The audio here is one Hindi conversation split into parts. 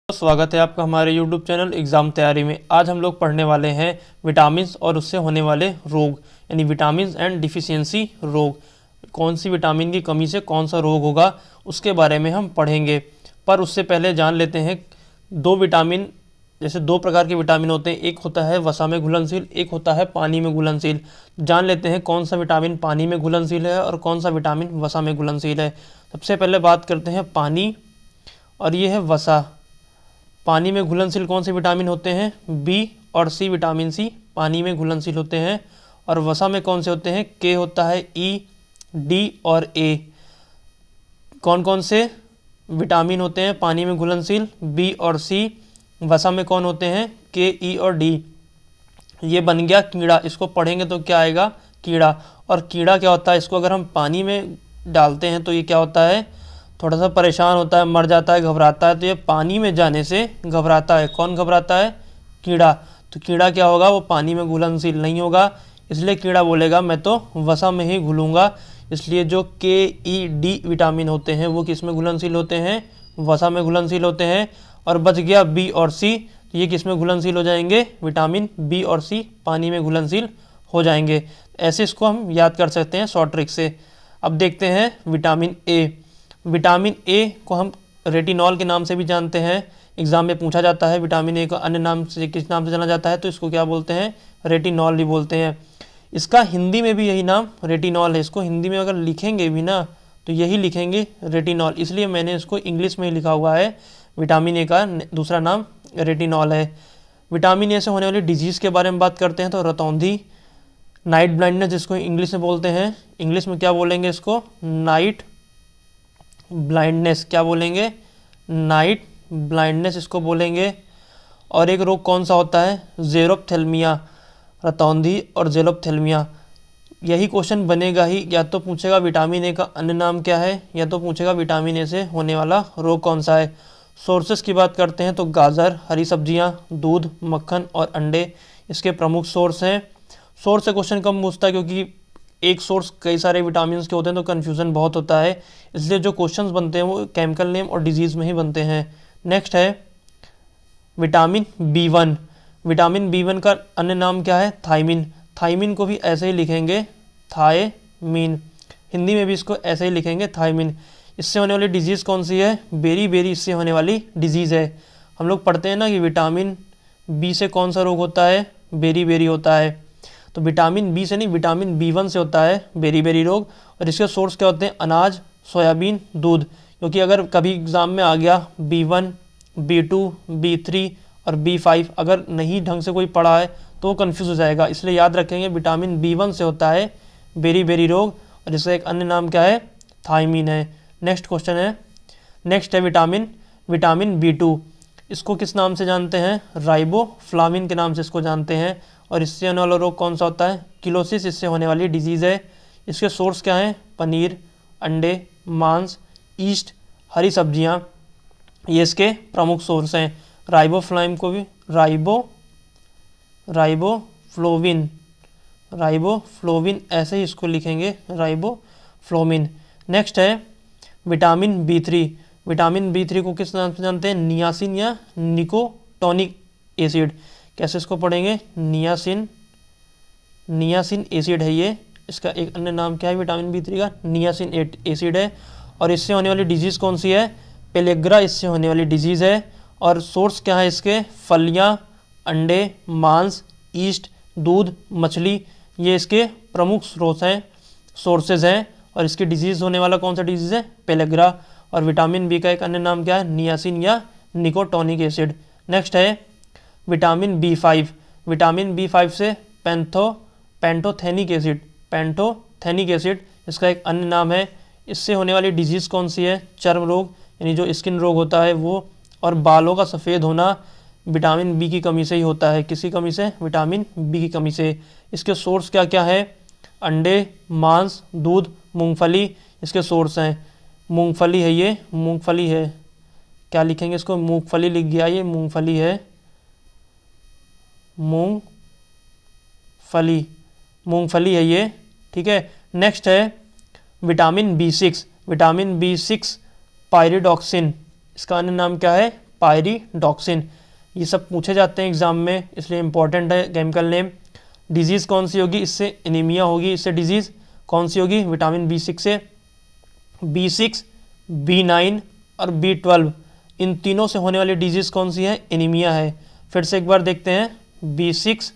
स्वागत है आपका हमारे YouTube चैनल एग्ज़ाम तैयारी में। आज हम लोग पढ़ने वाले हैं विटामिन्स और उससे होने वाले रोग, यानी विटामिन्स एंड डिफिशियंसी रोग। कौन सी विटामिन की कमी से कौन सा रोग होगा उसके बारे में हम पढ़ेंगे। पर उससे पहले जान लेते हैं दो विटामिन, जैसे दो प्रकार के विटामिन होते हैं, एक होता है वसा में घुलनशील, एक होता है पानी में घुलनशील। जान लेते हैं कौन सा विटामिन पानी में घुलनशील है और कौन सा विटामिन वसा में घुलनशील है। सबसे पहले बात करते हैं पानी, और ये है वसा। पानी में घुलनशील कौन से विटामिन होते हैं? बी और सी, विटामिन सी पानी में घुलनशील होते हैं। और वसा में कौन से होते हैं? के होता है, ई, डी और ए। कौन कौन से विटामिन होते हैं पानी में घुलनशील? बी और सी। वसा में कौन होते हैं? के, ई और डी। ये बन गया कीड़ा। इसको पढ़ेंगे तो क्या आएगा? कीड़ा। और कीड़ा क्या होता है? इसको अगर हम पानी में डालते हैं तो ये क्या होता है? थोड़ा सा परेशान होता है, मर जाता है, घबराता है। तो ये पानी में जाने से घबराता है। कौन घबराता है? कीड़ा। तो कीड़ा क्या होगा? वो पानी में घुलनशील नहीं होगा, इसलिए कीड़ा बोलेगा मैं तो वसा में ही घुलूंगा। इसलिए जो के, ई, डी विटामिन होते हैं वो किस में घुलनशील होते हैं? वसा में घुलनशील होते हैं। और बच गया बी और सी, तो ये किस में घुलनशील हो जाएंगे? विटामिन बी और सी पानी में घुलनशील हो जाएंगे। ऐसे इसको हम याद कर सकते हैं शॉर्ट ट्रिक से। अब देखते हैं विटामिन ए। विटामिन ए को हम रेटिनॉल के नाम से भी जानते हैं। एग्जाम में पूछा जाता है विटामिन ए को अन्य नाम से किस नाम से जाना जाता है, तो इसको क्या बोलते हैं? रेटिनॉल भी बोलते हैं। इसका हिंदी में भी यही नाम रेटिनॉल है। इसको हिंदी में अगर लिखेंगे भी ना तो यही लिखेंगे रेटिनॉल, इसलिए मैंने इसको इंग्लिश में ही लिखा हुआ है। विटामिन ए का दूसरा नाम रेटिनॉल है। विटामिन ए से होने वाली डिजीज़ के बारे में बात करते हैं तो रतौंधी, नाइट ब्लाइंडनेस जिसको इंग्लिश में बोलते हैं, इंग्लिश में क्या बोलेंगे इसको? Night blindness. क्या बोलेंगे? नाइट ब्लाइंडनेस इसको बोलेंगे। और एक रोग कौन सा होता है? ज़ेरोप्थेल्मिया। रतौंधी और ज़ेरोप्थेल्मिया। यही क्वेश्चन बनेगा ही, या तो पूछेगा विटामिन ए का अन्य नाम क्या है, या तो पूछेगा विटामिन ए से होने वाला रोग कौन सा है। सोर्सेस की बात करते हैं तो गाजर, हरी सब्जियां, दूध, मक्खन और अंडे इसके प्रमुख सोर्स हैं। सोर्स से क्वेश्चन कम पूछता है क्योंकि एक सोर्स कई सारे विटामिन के होते हैं तो कन्फ्यूज़न बहुत होता है, इसलिए जो क्वेश्चंस बनते हैं वो केमिकल नेम और डिजीज़ में ही बनते हैं। नेक्स्ट है विटामिन बी1। विटामिन बी1 का अन्य नाम क्या है? थायमिन। थायमिन को भी ऐसे ही लिखेंगे थायमीन, हिंदी में भी इसको ऐसे ही लिखेंगे थायमिन। इससे होने वाली डिजीज़ कौन सी है? बेरी बेरी इससे होने वाली डिजीज़ है। हम लोग पढ़ते हैं ना कि विटामिन बी से कौन सा रोग होता है? बेरी बेरी होता है। तो विटामिन बी से नहीं, विटामिन बी1 से होता है बेरी बेरी रोग। और इसके सोर्स क्या होते हैं? अनाज, सोयाबीन, दूध। क्योंकि अगर कभी एग्ज़ाम में आ गया बी1, बी2, बी3 और बी5, अगर नहीं ढंग से कोई पढ़ा है तो वो कन्फ्यूज़ हो जाएगा, इसलिए याद रखेंगे विटामिन बी1 से होता है बेरी बेरी रोग। और इसका एक अन्य नाम क्या है? थायमीन है। नेक्स्ट क्वेश्चन है, नेक्स्ट है विटामिन बी2। इसको किस नाम से जानते हैं? राइबोफ्लाविन के नाम से इसको जानते हैं। और इससे होने वाला रोग कौन सा होता है? किलोसिस इससे होने वाली डिजीज़ है। इसके सोर्स क्या हैं? पनीर, अंडे, मांस, ईस्ट, हरी सब्जियां, ये इसके प्रमुख सोर्स हैं। राइबोफ्लाविन को भी राइबोफ्लोविन ऐसे ही इसको लिखेंगे, राइबोफ्लोविन। नेक्स्ट है विटामिन बी3। विटामिन बी3 को किस नाम से जानते हैं? नियासिन या निकोटोनिक एसिड। कैसे इसको पढ़ेंगे? नियासिन एसिड है ये। इसका एक अन्य नाम क्या है विटामिन बी3 का? नियासिन एसिड है। और इससे होने वाली डिजीज़ कौन सी है? पेलेग्रा इससे होने वाली डिजीज़ है। और सोर्स क्या है इसके? फलियां, अंडे, मांस, ईस्ट, दूध, मछली, ये इसके प्रमुख स्रोत हैं, सोर्सेज हैं। और इसकी डिजीज़ होने वाला कौन सा डिजीज़ है? पेलेग्रा। और विटामिन बी का एक अन्य नाम क्या है? नियासिन या निकोटोनिक एसिड। नेक्स्ट है विटामिन बी5। विटामिन बी5 से पैंटोथेनिक एसिड इसका एक अन्य नाम है। इससे होने वाली डिजीज़ कौन सी है? चर्म रोग, यानी जो स्किन रोग होता है वो। और बालों का सफ़ेद होना विटामिन बी की कमी से ही होता है। किसी कमी से? विटामिन बी की कमी से। इसके सोर्स क्या क्या है? अंडे, मांस, दूध, मूंगफली इसके सोर्स हैं। मूंगफली है ये, मूंगफली है। क्या लिखेंगे इसको? मूंगफली लिख गया, ये मूंगफली है, मूंगफली है ये, ठीक है। नेक्स्ट है vitamin B6. Vitamin B6 pyridoxine, इसका अन्य नाम क्या है? पायरिडॉक्सिन। ये सब पूछे जाते हैं एग्जाम में, इसलिए इंपॉर्टेंट है केमिकल नेम। डिजीज़ कौन सी होगी, इससे एनीमिया होगी। इससे डिजीज़ कौन सी होगी, विटामिन B6 से। B6, B9 और B12, इन तीनों से होने वाली डिजीज़ कौन सी है, एनीमिया है। फिर से एक बार देखते हैं, B6,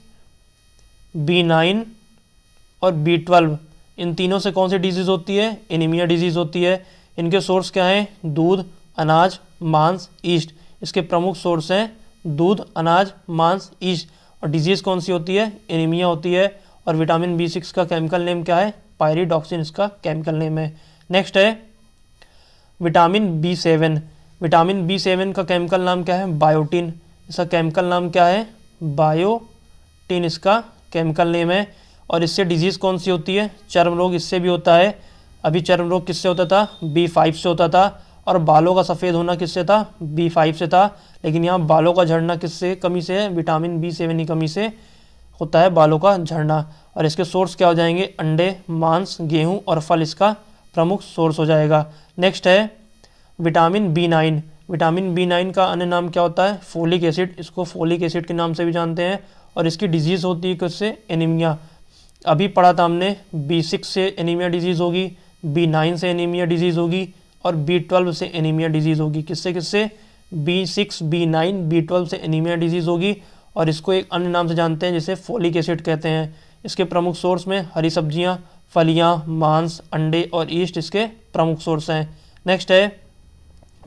B9 और B12, इन तीनों से कौन सी डिजीज़ होती है, एनीमिया डिजीज़ होती है। इनके सोर्स क्या हैं, दूध, अनाज, मांस, ईस्ट। इसके प्रमुख सोर्स हैं दूध, अनाज, मांस, ईस्ट। और डिजीज़ कौन सी होती है, एनीमिया होती है। और विटामिन B6 का केमिकल नेम क्या है, पायरिडॉक्सिन इसका केमिकल नेम है। नेक्स्ट है विटामिन B7। विटामिन B7 का केमिकल नाम क्या है, बायोटिन। इसका केमिकल नाम क्या है, बायोटिन इसका केमिकल नेम है। और इससे डिजीज़ कौन सी होती है, चर्म रोग इससे भी होता है। अभी चर्म रोग किससे होता था, B5 से होता था। और बालों का सफ़ेद होना किससे था, B5 से था। लेकिन यहाँ बालों का झड़ना किससे कमी से है, विटामिन B7 की कमी से होता है बालों का झड़ना। और इसके सोर्स क्या हो जाएंगे, अंडे, मांस, गेहूँ और फल इसका प्रमुख सोर्स हो जाएगा। नेक्स्ट है विटामिन B9। विटामिन B9 का अन्य नाम क्या होता है, फोलिक एसिड। इसको फोलिक एसिड के नाम से भी जानते हैं। और इसकी डिजीज़ होती है किससे, एनीमिया। अभी पढ़ा था हमने, B6 से एनीमिया डिजीज़ होगी, B9 से एनीमिया डिजीज़ होगी और B12 से एनीमिया डिजीज़ होगी। किससे किससे, B6, B9, B12 से एनीमिया डिजीज़ होगी। और इसको एक अन्य नाम से जानते हैं जिसे फोलिक एसिड कहते हैं। इसके प्रमुख सोर्स में हरी सब्जियां, फलियां, मांस, अंडे और ईस्ट इसके प्रमुख सोर्स हैं। नेक्स्ट है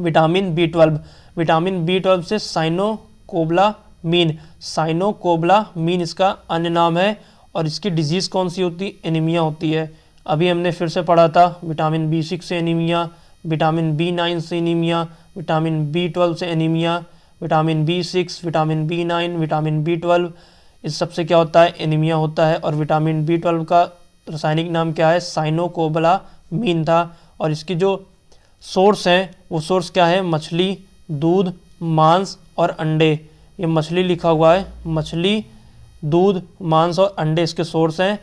विटामिन B12। विटामिन B12 से साइनोकोबालामीन। साइनोकोबालामीन इसका अन्य नाम है। और इसकी डिजीज़ कौन सी होती है, एनीमिया होती है। अभी हमने फिर से पढ़ा था, विटामिन B6 से एनीमिया, विटामिन B9 से एनीमिया, विटामिन B12 से anaemia, vitamin B6, vitamin B9, vitamin B12, इस सब से क्या होता है, एनीमिया होता है। और विटामिन B12 का रासायनिक नाम क्या है, साइनोकोबालामीन था। और इसकी जो सोर्स हैं वो सोर्स क्या है, मछली, दूध, मांस और अंडे। ये मछली लिखा हुआ है, मछली, दूध, मांस और अंडे इसके सोर्स हैं।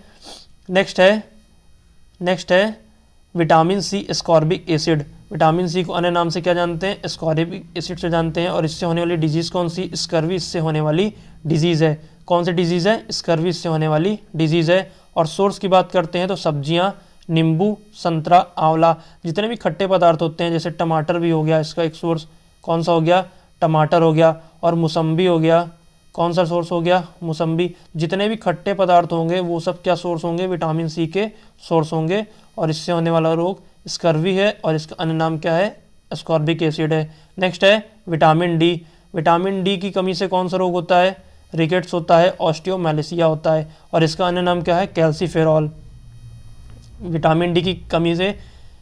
नेक्स्ट है vitamin C, ascorbic acid. Vitamin C को अन्य नाम से क्या जानते हैं, एस्कॉर्बिक एसिड से जानते हैं। और इससे होने वाली डिजीज़ कौन सी, स्कर्वी इससे होने वाली डिजीज़ है। कौन सी डिजीज़ है, स्कर्वी इससे होने वाली डिजीज़ है। और सोर्स की बात करते हैं तो सब्जियां, नींबू, संतरा, आंवला, जितने भी खट्टे पदार्थ होते हैं, जैसे टमाटर भी हो गया, इसका एक सोर्स कौन सा हो गया, टमाटर हो गया। और मौसम्बी हो गया, कौन सा सोर्स हो गया, मौसम्बी। जितने भी खट्टे पदार्थ होंगे वो सब क्या सोर्स होंगे, विटामिन C के सोर्स होंगे। और इससे होने वाला रोग स्कर्वी है। और इसका अन्य नाम क्या है, एस्कॉर्बिक एसिड है। नेक्स्ट है विटामिन D। विटामिन D की कमी से कौन सा रोग होता है, रिकेट्स होता है, ऑस्टियोमेलेसिया होता है। और इसका अन्य नाम क्या है, कैल्सीफेरॉल। विटामिन D की कमी से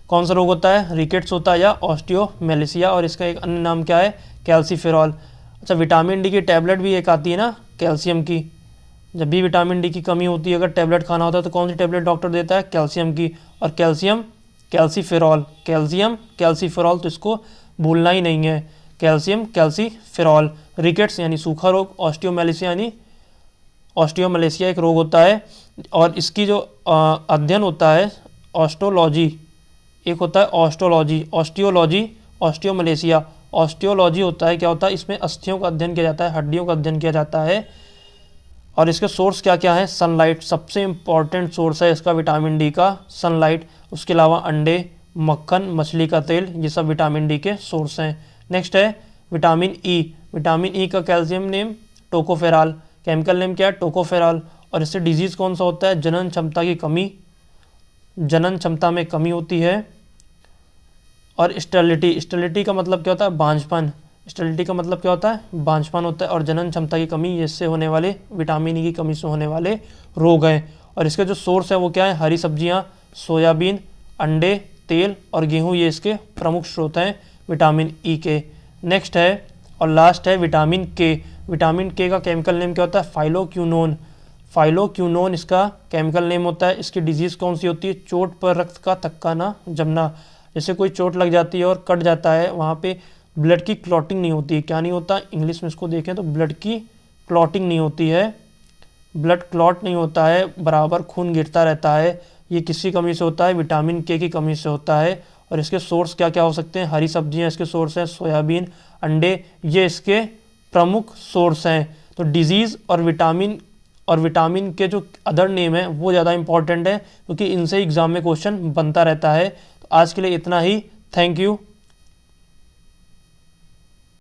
कौन सा रोग होता है, रिकेट्स होता है या ऑस्टियोमेलेसिया। और इसका एक अन्य नाम क्या है, कैल्सीफेरॉल। अच्छा, विटामिन D की टैबलेट भी एक आती है ना, कैल्शियम की। जब भी विटामिन D की कमी होती है, अगर टैबलेट खाना होता है तो कौन सी टैबलेट डॉक्टर देता है, कैल्शियम की। और कैल्शियम कैल्सीफेरॉल, कैल्शियम कैल्सीफेरॉल, तो इसको भूलना ही नहीं है, कैल्शियम कैल्सीफेरॉल। रिकेट्स यानी सूखा रोग, ऑस्टियोमेलेसिया यानी ऑस्टियोमेलेसिया एक रोग होता है। और इसकी जो अध्ययन होता है, ऑस्टोलॉजी, एक होता है ऑस्टोलॉजी, ऑस्टियोलॉजी, ऑस्टियोमेलेसिया। ऑस्टियोलॉजी होता है, क्या होता है, इसमें अस्थियों का अध्ययन किया जाता है, हड्डियों का अध्ययन किया जाता है। और इसके सोर्स क्या क्या है, सनलाइट सबसे इंपॉर्टेंट सोर्स है इसका विटामिन D का, सनलाइट। उसके अलावा अंडे, मक्खन, मछली का तेल, ये सब विटामिन D के सोर्स हैं। नेक्स्ट है विटामिन E। विटामिन E का calcium name tocopherol, chemical name क्या है, टोकोफेरॉल। और इससे डिजीज़ कौन सा होता है, जनन क्षमता की कमी, जनन क्षमता में कमी होती है। और स्टेरिलिटी, स्टेरिलिटी का मतलब क्या होता है, बांझपन। स्टेरिलिटी का मतलब क्या होता है, बांझपन होता है। और जनन क्षमता की कमी, इससे होने वाले विटामिन E की कमी से होने वाले रोग हैं। और इसके जो सोर्स है वो क्या है, हरी सब्जियां, सोयाबीन, अंडे, तेल और गेहूं, ये इसके प्रमुख स्रोत हैं विटामिन E के। नेक्स्ट है और लास्ट है विटामिन K। विटामिन K का केमिकल नेम क्या होता है, फाइलोक्विनोन। फाइलोक्विनोन इसका केमिकल नेम होता है। इसकी डिजीज़ कौन सी होती है, चोट पर रक्त का थक्का ना जमना। जैसे कोई चोट लग जाती है और कट जाता है, वहाँ पे ब्लड की क्लॉटिंग नहीं होती है। क्या नहीं होता, इंग्लिश में इसको देखें तो ब्लड की क्लॉटिंग नहीं होती है, ब्लड क्लॉट नहीं होता है, बराबर खून गिरता रहता है। ये किसकी कमी से होता है, विटामिन K की कमी से होता है। और इसके सोर्स क्या क्या हो सकते हैं। हरी सब्जियां इसके सोर्स हैं, सोयाबीन, अंडे, ये इसके प्रमुख सोर्स हैं। तो डिजीज़ और विटामिन के जो अदर नेम है वो ज़्यादा इंपॉर्टेंट है, क्योंकि इनसे एग्जाम में क्वेश्चन बनता रहता है। तो आज के लिए इतना ही। Thank you.